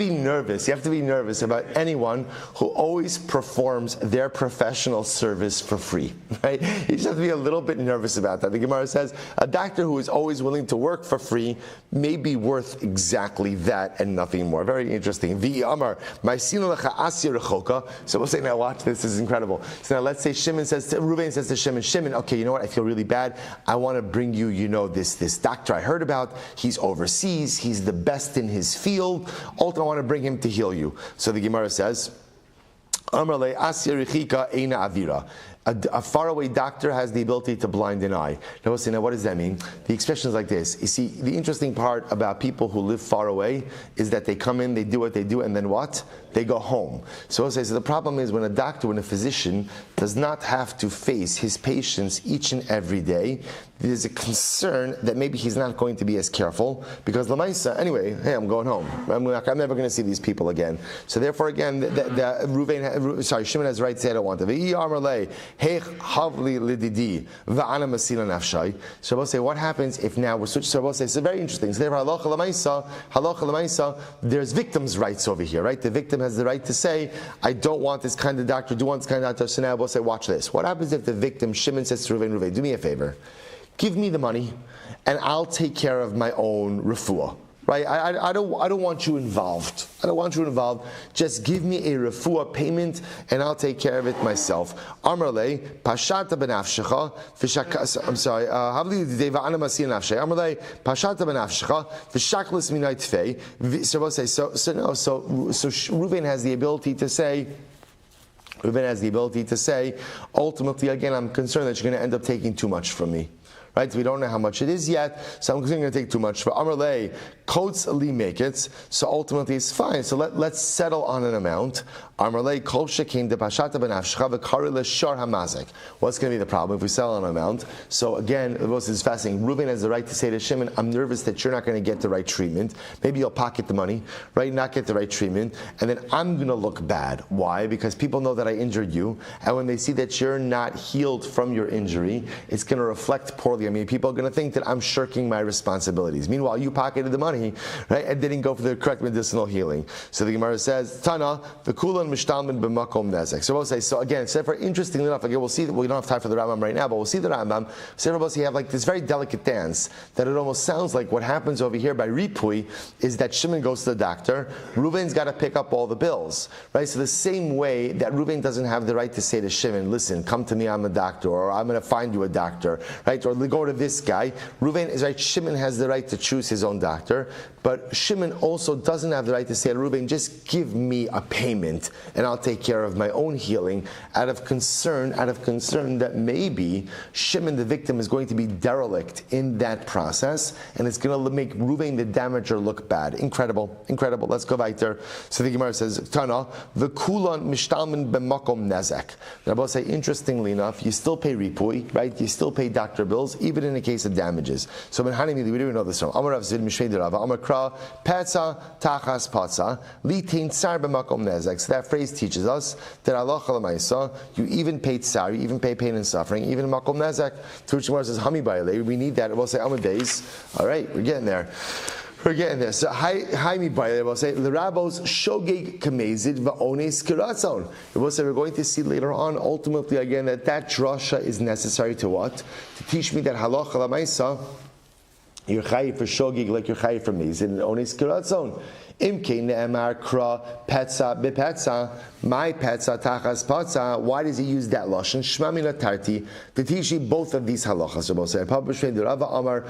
S1: nervous. You have to be nervous about anyone who always performs their professional service for free. Right? You just have to be a little bit nervous about that. The Gemara says a doctor who is always willing to work for free may be worth exactly that and nothing more. Very interesting. So we'll say, now watch this. This is incredible. So now let's say Reuven says to Shimon, okay, you know what? I feel really bad. I want to bring you, this doctor I heard about. He's overseas. He's the best in his field. Also, I want to bring him to heal you. So the Gemara says, Amrale asya richika eina avira. A faraway doctor has the ability to blind an eye. Now, what does that mean? The expression is like this. You see, the interesting part about people who live far away is that they come in, they do what they do, and then what? They go home. So the problem is when a physician does not have to face his patients each and every day, there's a concern that maybe he's not going to be as careful, because Lamaisa, anyway, hey, I'm going home. I'm never going to see these people again. So therefore, again, Shimon has the right to say, I don't want to. Heich havli lididi va'ana masila nafshay. So Rabbi say, what happens if now we're switched? So Rabbi say, it's very interesting. So therefore, halacha l'maisa, there's victims' rights over here, right? The victim has the right to say, I don't want this kind of doctor, do want this kind of doctor. So now Rabbi say, watch this. What happens if the victim, Shimon says to Reuven, do me a favor, give me the money, and I'll take care of my own refuah. Right? I don't want you involved. I don't want you involved. Just give me a refuah payment and I'll take care of it myself. Amarle, pashata benafshecha, I'm sorry, havli deva anamasi nafshe. Amarle, pashata benafshecha, v'shaklis minay tfei. So Reuven has the ability to say, ultimately, again, I'm concerned that you're going to end up taking too much from me. Right? We don't know how much it is yet, so I'm going to take too much. For Amarle, Kotes Ali make it, so ultimately it's fine. So let's settle on an amount. Amarle, Kol Shekin de Pashata Benafshcha v'Karile Shar Hamazek. What's going to be the problem if we settle on an amount? So again, this is fascinating. Reuven has the right to say to Shimon, I'm nervous that you're not going to get the right treatment. Maybe you'll pocket the money, right? Not get the right treatment, and then I'm going to look bad. Why? Because people know that I injured you, and when they see that you're not healed from your injury, it's going to reflect poorly. I mean, people are going to think that I'm shirking my responsibilities. Meanwhile, you pocketed the money, right, and didn't go for the correct medicinal healing. So the Gemara says, Tana, the kulan mishtalmin b'makom nezek. So we'll say, so again, Sefer, interestingly enough, again, we'll see, we don't have time for the Rambam right now, but we'll see the Rambam. Sefer will have like this very delicate dance that it almost sounds like what happens over here by Ripui is that Shimon goes to the doctor, Reuven's got to pick up all the bills, right? So the same way that Reuven doesn't have the right to say to Shimon, listen, come to me, I'm a doctor, or I'm going to find you a doctor, right? Or go to this guy. Reuven is right. Shimon has the right to choose his own doctor, but Shimon also doesn't have the right to say to Reuven, just give me a payment and I'll take care of my own healing, out of concern that maybe Shimon, the victim, is going to be derelict in that process, and it's going to make Reuven, the damager, look bad. Incredible. Let's go weiter. So the Gemara says, Tana, the kulan mishtalmin b'makom nezek. Rabbi say, interestingly enough, you still pay ripui, right? You still pay doctor bills, even in the case of damages. So we don't even know this from Amar Rav Zid Mishmei Rava Amar Kra Petza Tachas Patza Litain Tsar b'makom nezek. So that phrase teaches us that Allah Chalamaisa, you even pay tsar, you even pay pain and suffering, even makom nezek. To which Gemara says Hami Bayale. We need that. We'll say Amadeus. All right, we're getting there. So, Haimi Bayale will say, the rabbos shogeg kamezid va'ones kiratzon. We'll say we're going to see later on, ultimately again, that drasha is necessary to what? To teach me that halacha lamaisa, you're chayiv for shogeg like you're chayiv for mezid and ones kiratzon. Imke ne'emar kra petza bepetza, my petza tachas patza. Why does he use that lashon? Shmamina tarti to teach you both of these halachas. So we'll say, Pabashvein the Rava Amar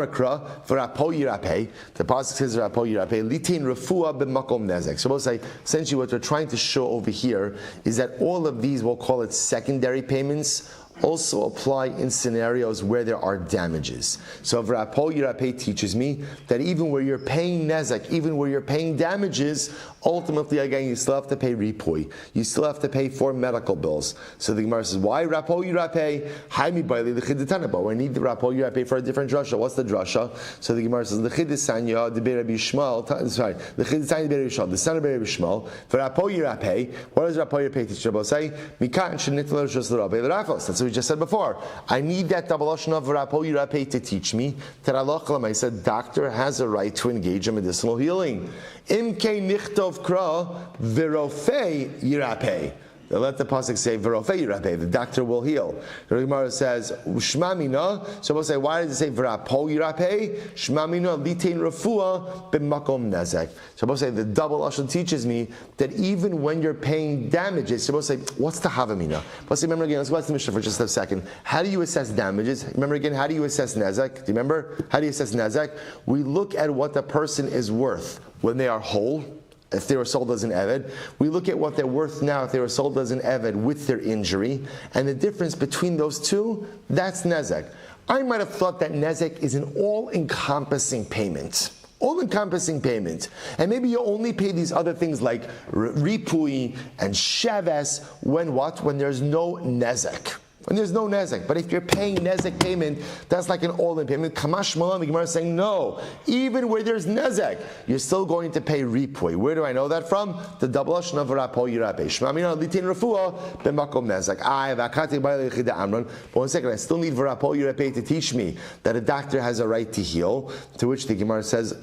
S1: kra for rapo yirapei. The pasuk says rapo yirapei litin refuah b'makom nezek. So we'll say, essentially, what we're trying to show over here is that all of these, we'll call it secondary payments, also apply in scenarios where there are damages. So Rapo Yirapeh teaches me that even where you're paying nezek, even where you're paying damages, ultimately again you still have to pay ripui. You still have to pay for medical bills. So the Gemara says, why Rapo Yirapeh? Haimi Baili l'chiditana, but we need the Rapo Yirapeh for a different drasha. What's the drasha? So the Gemara says, l'chidisanya de Rabbi Shmuel, sorry, l'chidisanya de Rabbi Shmuel, the son of Rabbi Shmuel, for Rapo Yirapeh. What does Rapo Yirapeh teach? Rabbi say, Mikan shenitler just l'Rabbi l'Rafos. That's what we just said before. I need that double lashon of Rapo Yirapeh to teach me that Allah Chalamaisa, doctor has a right to engage in medicinal healing. Imke nichtov kra v'rofei yirapeh. Let the pasuk say v'rofei yirapeh. The doctor will heal. The Gemara says shmamina. So we'll say, why does it say v'rapo yirapeh? Shmamina litein refuah b'makom nezek. So we'll say the double lashon teaches me that even when you're paying damages, so we'll say, what's the havamina? Let's remember again. Let's go back to the Mishnah for just a second. How do you assess damages? Remember again. How do you assess nezek? Do you remember? How do you assess nezek? We look at what the person is worth when they are whole, if they were sold as an eved. We look at what they're worth now if they were sold as an eved with their injury, and the difference between those two, that's nezek. I might have thought that nezek is an all-encompassing payment. All-encompassing payment. And maybe you only pay these other things like ripui and sheves when what? When there's no nezek. when there's no nezek. But if you're paying nezek payment, that's like an all-in payment. Kamash Malan, the Gemara is saying, no, even where there's nezek, you're still going to pay ripui. Where do I know that from? The double lashon of Rapo Yirapeh. Shmamina litin refuah b'makom nezek. But one second, I still need Rapo Yirapeh to teach me that a doctor has a right to heal, to which the Gemara says,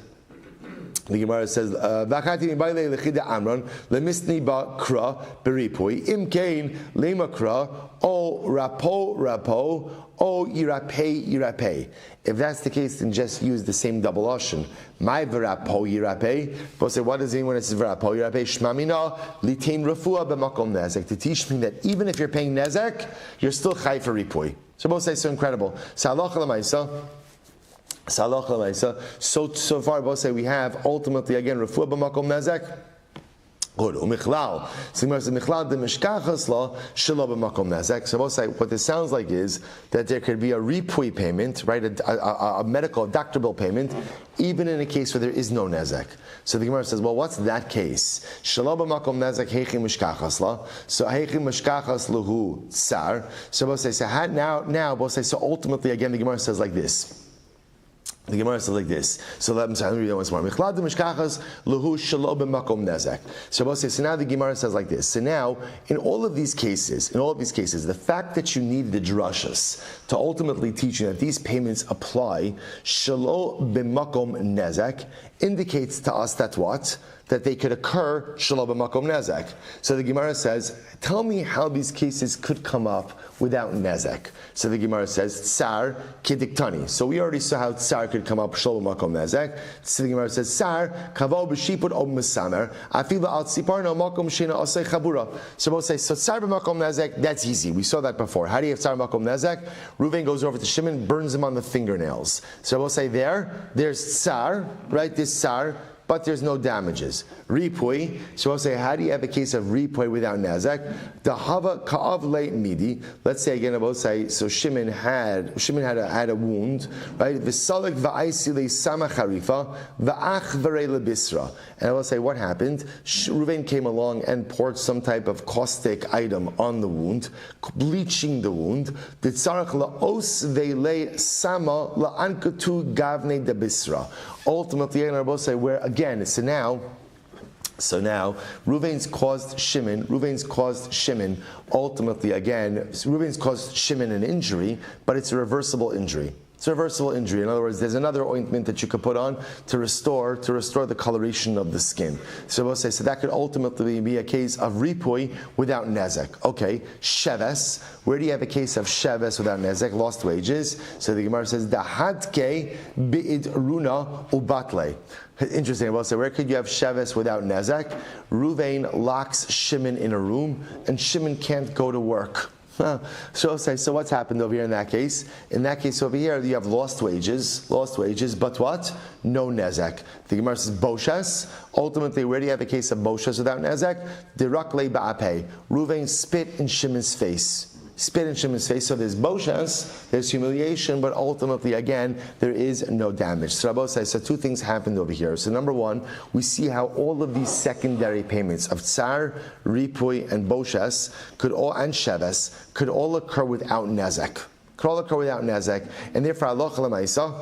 S1: "V'achati mibayle lechida amron lemisni ba kra beripui imkein lema kra o rapo o yirapei." If that's the case, then just use the same double lashon. My v'rapo yirapei. But say, what does it mean when it says v'rapo yirapei? Shmamina litain refuah b'makom nezek, to teach me that even if you're paying nezek, you're still chai for ripui. So both say so incredible. Saloch l'maisa. So far, both say we have ultimately again refuah b'makom nezek. Good. Umichlal. So both say what this sounds like is that there could be a ripui payment, right? A medical, doctor bill payment, even in a case where there is no nezek. So the Gemara says, well, what's that case? Shelo b'makom nezek heichim mishkachas la. So heichim mishkachas luhu tsar. So both say, now both say, so ultimately again the Gemara says like this. The Gemara says like this. So let me read that once more. So now the Gemara says like this. So now, in all of these cases, the fact that you need the drashas to ultimately teach you that these payments apply, shelo b'makom nezek, indicates to us that what? That they could occur shelo b'makom nezek. So the Gemara says, tell me how these cases could come up without nezek. So the Gemara says, tsar kidiktani. So we already saw how tsar could come up shelo b'makom nezek. So the Gemara says, tsar kavo b'shiput o b'samer afilu al tzipar no makom shina osei chabura. So both say, so tsar b'makom nezek, that's easy. We saw that before. How do you have tsar b'makom nezek? Reuven goes over to Shimon, burns him on the fingernails. So both say there's tsar, right? This tsar, but there's no damages. Ripui, so we'll say, how do you have a case of ripui without nezek? The hava ka'av leit midi. Let's say again, we'll say, so Shimon had a wound, right? V'salik va'aisi le'sama charifa va'ach v'rei lebisra. And I will say, what happened? Reuven came along and poured some type of caustic item on the wound, bleaching the wound. V'tzarach la'os ve'lei sama la'ankatu gavne de bisra. Ultimately, I will say, where again, so now Reuven's caused Shimon ultimately again, Reuven's caused Shimon an injury, but it's a reversible injury. It's a reversible injury. In other words, there's another ointment that you could put on to restore the coloration of the skin. So we'll say, so that could ultimately be a case of ripui without nezek. Okay, sheves. Where do you have a case of sheves without nezek? Lost wages. So the Gemara says, dahadke bi'id runa ubatle. Interesting. I will say, where could you have sheves without nezek? Reuven locks Shimon in a room, and Shimon can't go to work. So say, so what's happened over here in that case? In that case over here, you have lost wages, but what? No nezek. The Gemara says boshas. Ultimately, where do you have a case of boshas without nezek? Dirakle ba'apeh. Reuven spit in Shimon's face. So there's boshas, there's humiliation, but ultimately, again, there is no damage. So Rabbi says, so two things happened over here. So number one, we see how all of these secondary payments of tsar, ripui, and boshas and sheves could all occur without nezek. And therefore, halacha l'maisa.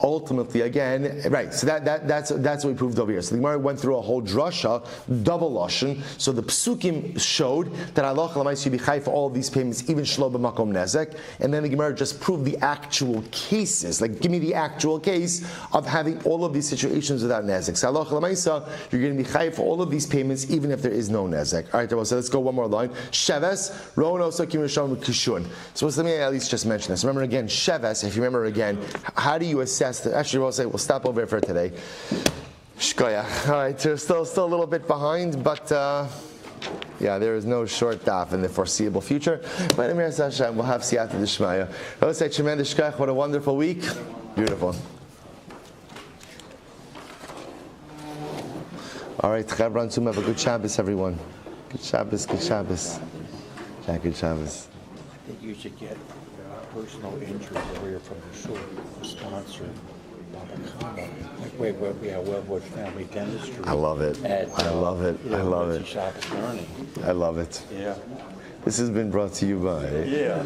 S1: Ultimately, again, right. So that's what we proved over here. So the Gemara went through a whole drasha, double lashon. So the psukim showed that halacha l'maisa should be chai for all of these payments, even shlo b'makom nezek. And then the Gemara just proved the actual cases. Like, give me the actual case of having all of these situations without nezek. So halacha l'maisa, you're going to be chai for all of these payments, even if there is no nezek. All right, so let's go one more line. Sheves, rono sokim rishon kishun. So let me at least just mention this. Remember again, sheves. If you remember again, how do you assess that? Actually, we'll say we'll stop over here for today. Shkoya. All right, so still a little bit behind, but yeah, there is no short daf in the foreseeable future. But Emir Hashem, we'll have siyata d'shmaya. I will say tremendous shkoyach. What a wonderful week. Beautiful. All right, Chevron Tum, have a good Shabbos, everyone. Good Shabbos. Yeah, good Shabbos.
S2: I think you should get personal injury lawyer from the shul, sponsor. Kamma. Wait, yeah, Wellwood Family Dentistry.
S1: I love it. I love it. I love it.
S2: Shabbos learning.
S1: I love it.
S2: Yeah.
S1: This has been brought to you by.
S2: Yeah.